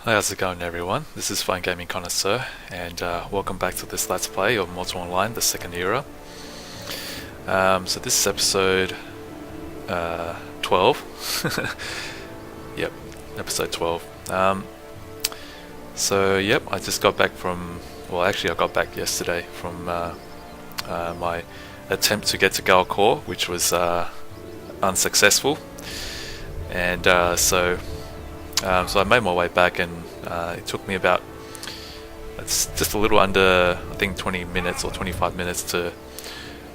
Hi, how's it going everyone? This is Fine Gaming Connoisseur, and welcome back to this Let's Play of Mortal Online, the second era. So this is episode 12. Yep, episode 12. Yep, I just got back from, well actually I got back yesterday from my attempt to get to Galcor, which was unsuccessful. And so I made my way back, and it took me about, it's just a little under, I think 20 minutes or 25 minutes to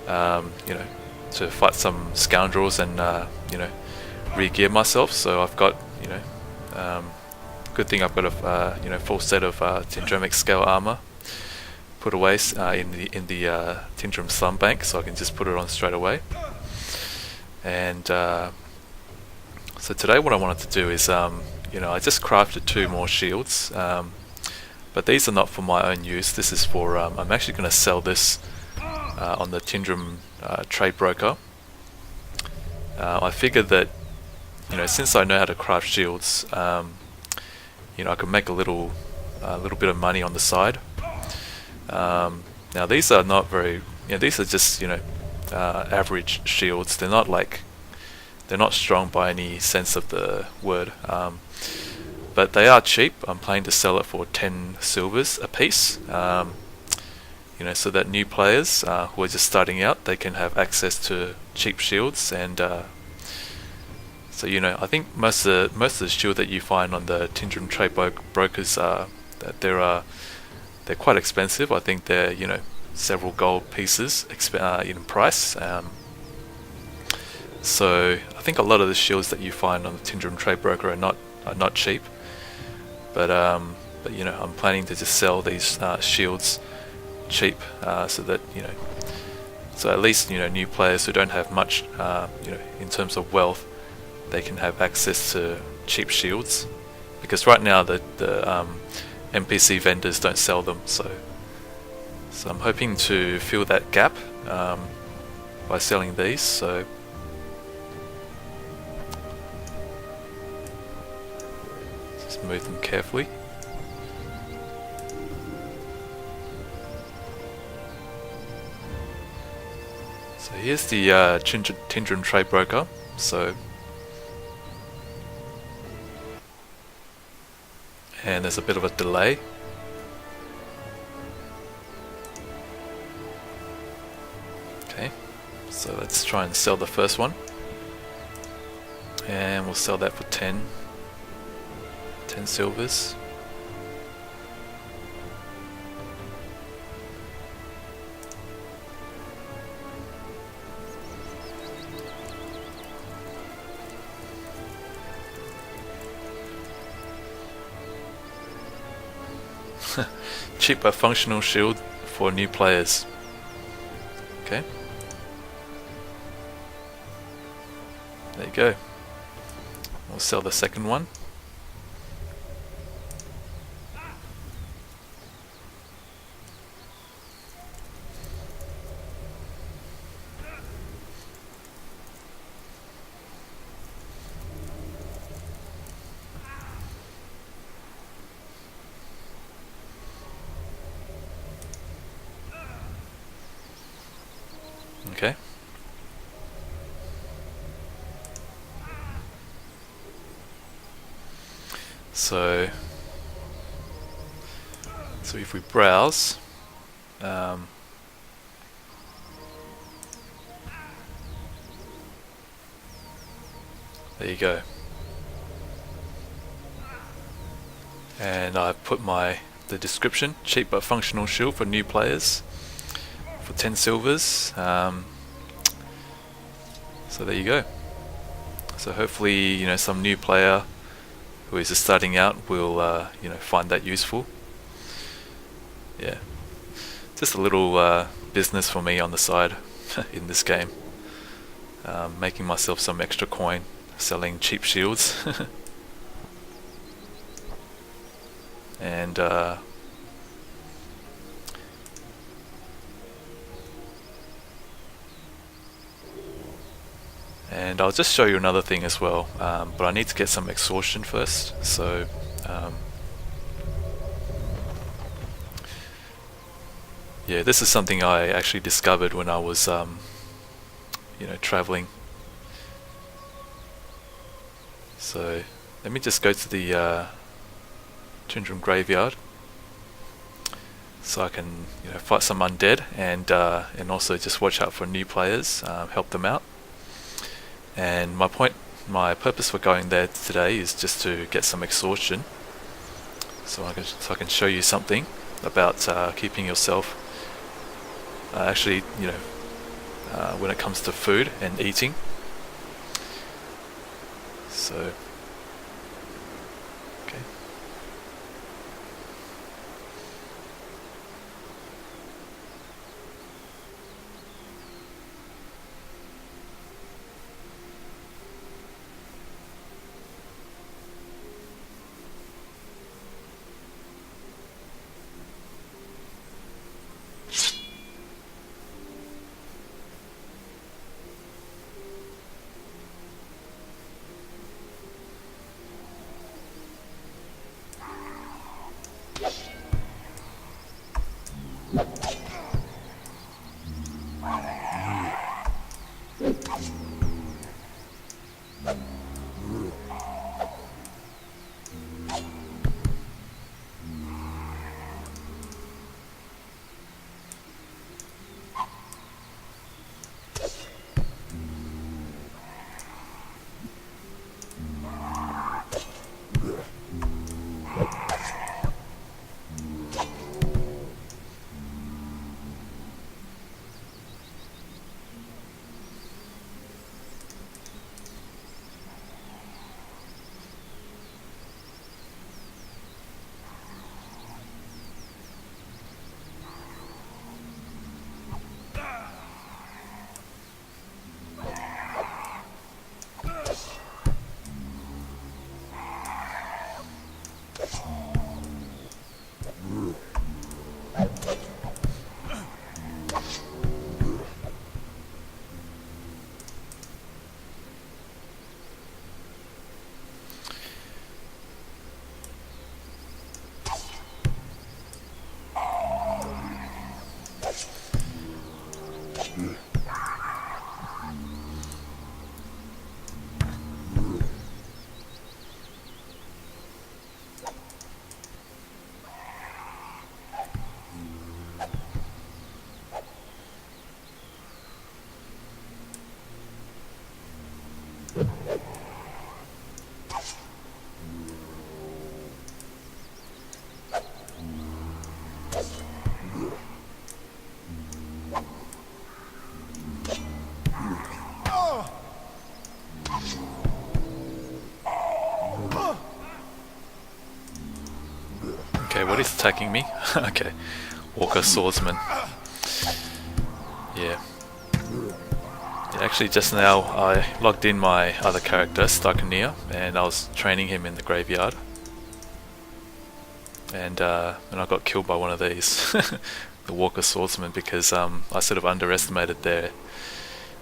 to fight some scoundrels and re-gear myself. So I've got, good thing I've got a full set of Tindremic scale armor put away in the Tindrem slum bank, so I can just put it on straight away. And so today what I wanted to do is I just crafted 2 more shields, but these are not for my own use. This is for, I'm actually going to sell this on the Tindrem trade broker. I figured that, since I know how to craft shields, I can make a little bit of money on the side. Now these are not very, these are just, average shields. They're not strong by any sense of the word. But they are cheap. I'm planning to sell it for 10 silvers a piece, so that new players who are just starting out, they can have access to cheap shields. And so I think most of the shield that you find on the Tindrem trade brokers that they're quite expensive. I think they're several gold pieces in price. So I think a lot of the shields that you find on the Tindrem trade broker are not cheap. But I'm planning to just sell these shields cheap, so that so at least new players who don't have much in terms of wealth, they can have access to cheap shields, because right now the NPC vendors don't sell them. So I'm hoping to fill that gap by selling these. So move them carefully. So here's the Tindrem trade broker. And there's a bit of a delay. Okay, so let's try and sell the first one, and we'll sell that for 10 silvers. Cheap but functional shield for new players. Okay. There you go. We'll sell the second one. Okay. So if we browse, there you go. And I put the description: cheap but functional shield for new players for 10 silvers. So there you go. So hopefully some new player who is just starting out will find that useful. Yeah, just a little business for me on the side in this game, making myself some extra coin selling cheap shields. And I'll just show you another thing as well, but I need to get some exhaustion first. So Yeah, this is something I actually discovered when I was, traveling. So let me just go to the Tindrem graveyard, so I can fight some undead and also just watch out for new players, help them out. And my purpose for going there today is just to get some exhaustion, so I can show you something about keeping yourself actually when it comes to food and eating. So okay. Okay, what is attacking me? Okay, Walker Swordsman. Yeah. Actually, just now I logged in my other character, Starkania, and I was training him in the graveyard. And I got killed by one of these, the Walker Swordsman, because I sort of underestimated their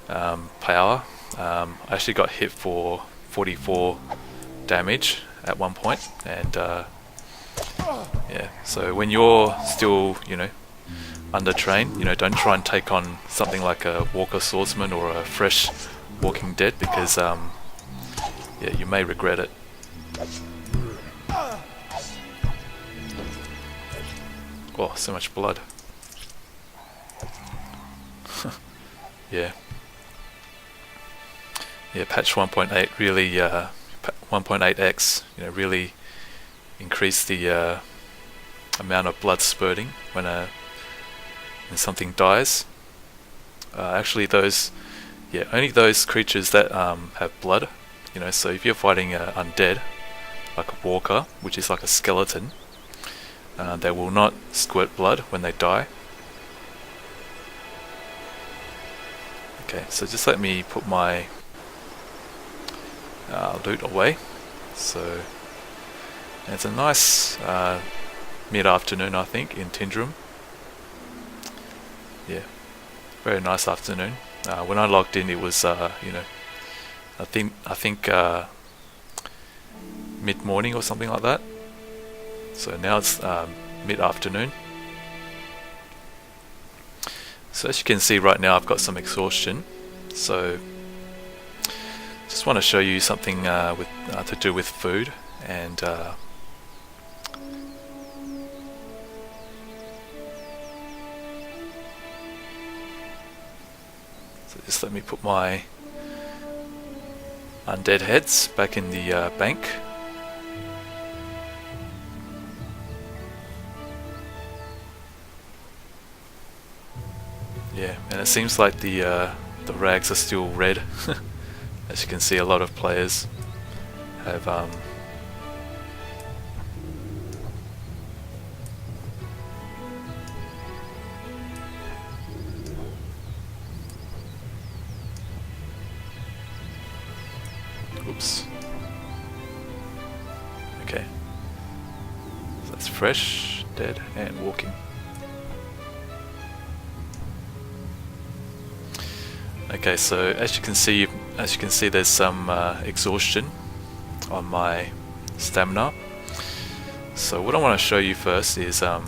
power. I actually got hit for 44 damage at one point, and yeah. So when you're still, undertrained, don't try and take on something like a Walker Swordsman or a fresh Walking Dead, because yeah, you may regret it. Oh, so much blood. Yeah. Yeah, patch 1.8 really 1.8x, really increased the amount of blood spurting when something dies. Actually, only those creatures that have blood. So if you're fighting undead, like a walker, which is like a skeleton, they will not squirt blood when they die. Okay, so just let me put my loot away. So it's a nice mid-afternoon, I think, in Tindrem. Yeah, very nice afternoon. When I logged in, it was I think mid-morning or something like that. So now it's mid-afternoon. So as you can see right now, I've got some exhaustion. So just want to show you something to do with food, and so just let me put my undead heads back in the bank. Yeah, and it seems like the rags are still red. As you can see, a lot of players have oops. Okay. So that's fresh, dead, and walking. Okay, so as you can see, there's some exhaustion on my stamina. So what I want to show you first is, yeah,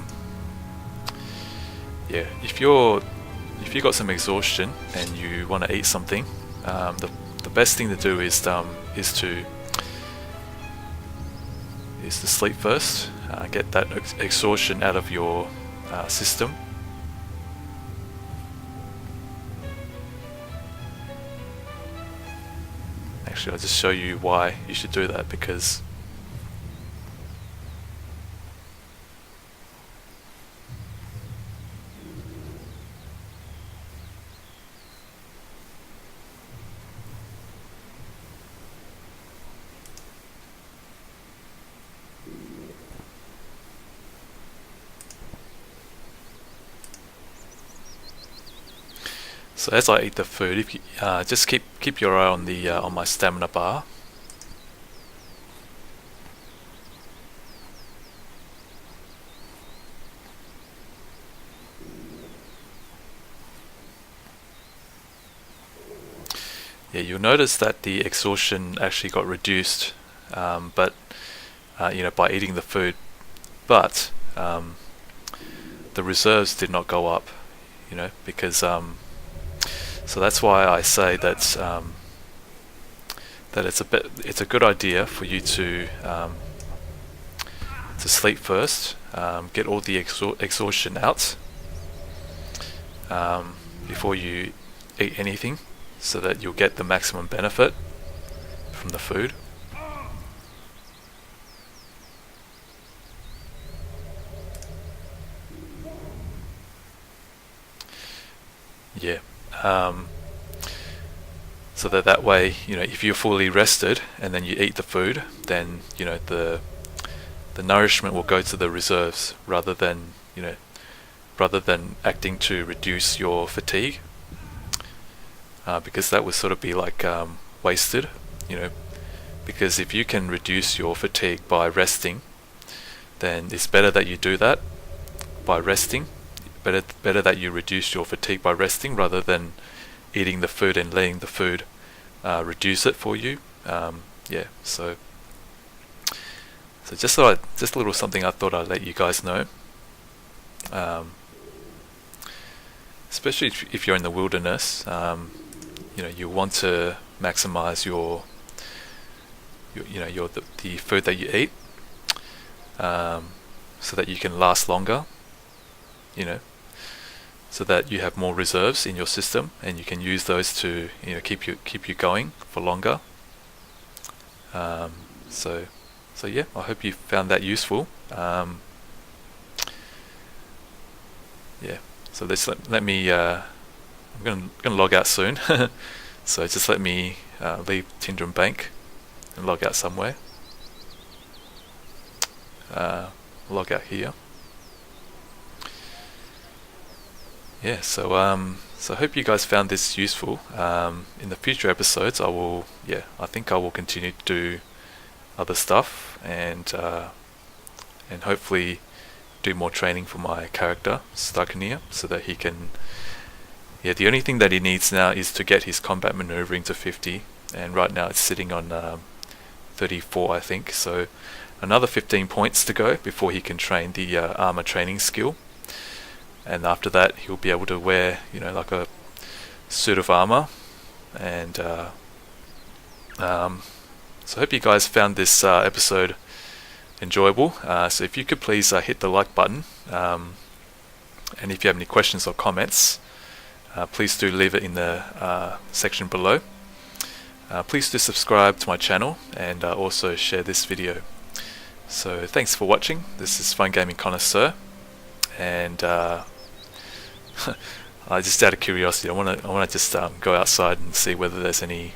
if you got some exhaustion and you want to eat something, the best thing to do is to sleep first, get that exhaustion out of your system. Actually, I'll just show you why you should do that, because so as I eat the food, if you just keep your eye on the on my stamina bar. Yeah, you'll notice that the exhaustion actually got reduced, but by eating the food, but the reserves did not go up, because so that's why I say that it's a good idea for you to sleep first, get all the exhaustion out before you eat anything, so that you'll get the maximum benefit from the food. Yeah. So that way, if you're fully rested and then you eat the food, then the nourishment will go to the reserves rather than acting to reduce your fatigue, because that would sort of be like wasted, because if you can reduce your fatigue by resting, then it's better that you do that by resting. Better that you reduce your fatigue by resting rather than eating the food and letting the food reduce it for you. Yeah, so just a little something I thought I'd let you guys know. Especially if you're in the wilderness, you want to maximize the food that you eat, so that you can last longer. So that you have more reserves in your system, and you can use those to keep you going for longer. So yeah, I hope you found that useful. Yeah. So let me. I'm gonna log out soon. So just let me leave Tindrem Bank and log out somewhere. Log out here. Yeah, so I hope you guys found this useful. In the future episodes, I think I will continue to do other stuff, and hopefully do more training for my character Starkania, so that he can. Yeah, the only thing that he needs now is to get his combat maneuvering to 50, and right now it's sitting on 34, I think. So another 15 points to go before he can train the armor training skill. and after that he'll be able to wear, like a suit of armor. And so I hope you guys found this episode enjoyable. So if you could please hit the like button, and if you have any questions or comments, please do leave it in the section below. Please do subscribe to my channel, and also share this video. So thanks for watching. This is Fun Gaming Connoisseur, and just out of curiosity, I want to just go outside and see whether there's any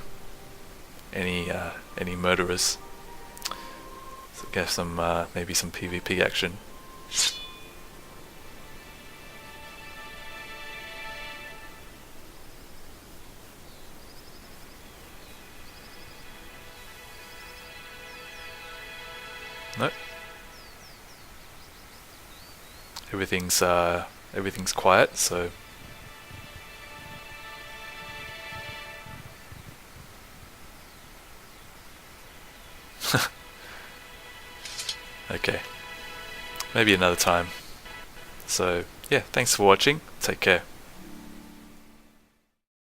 murderers. So get some maybe some PvP action. Nope. Everything's quiet, so okay. Maybe another time. So yeah, thanks for watching. Take care.